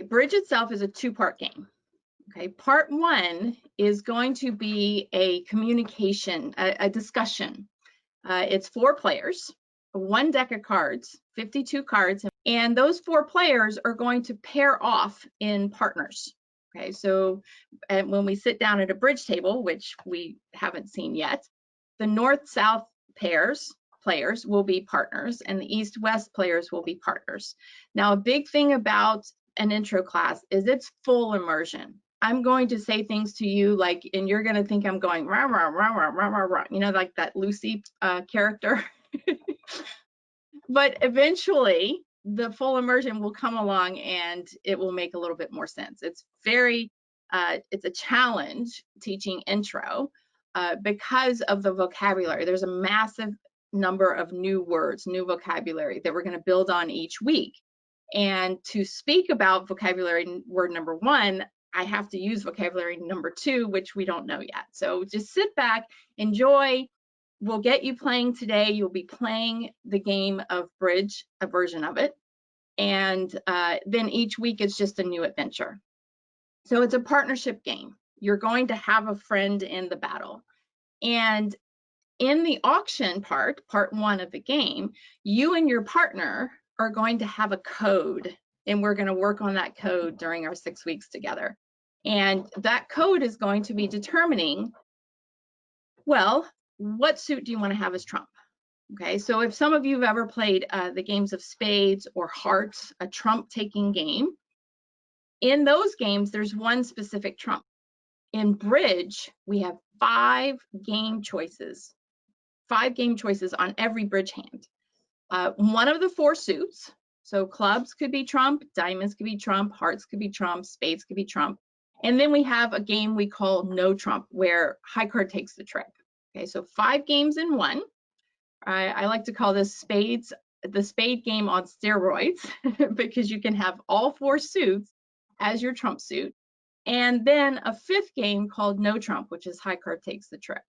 Bridge itself is a two-part game. Okay, part one is going to be a communication, a discussion. It's 4 players, 1 deck of cards, 52 cards, and those 4 players are going to pair off in partners. Okay, so when we sit down at a bridge table, which we haven't seen yet, the north-south players will be partners, and the east-west players will be partners. Now, a big thing about an intro class is it's full immersion. I'm going to say things to you like, and you're going to think I'm going rah, rah, rah, rah, rah, rah, rah, you know, like that Lucy character. But eventually, the full immersion will come along and it will make a little bit more sense. It's it's a challenge teaching intro because of the vocabulary. There's a massive number of new words, new vocabulary that we're going to build on each week. And to speak about vocabulary word number 1, I have to use vocabulary number 2, which we don't know yet. So just sit back, enjoy. We'll get you playing today. You'll be playing the game of bridge, a version of it. And then each week is just a new adventure. So it's a partnership game. You're going to have a friend in the battle. And in the auction part 1 of the game, you and your partner are going to have a code, and we're going to work on that code during our 6 weeks together. And that code is going to be determining, well, what suit do you want to have as trump? Okay, so if some of you have ever played the games of spades or hearts, a trump taking game, in those games, there's one specific trump. In bridge, we have 5 game choices. 5 game choices on every bridge hand. One of the 4 suits, so clubs could be trump, diamonds could be trump, hearts could be trump, spades could be trump. And then we have a game we call no trump, where high card takes the trick. Okay, so 5 games in one. I like to call this the spade game on steroids because you can have all 4 suits as your trump suit. And then a 5th game called no trump, which is high card takes the trick.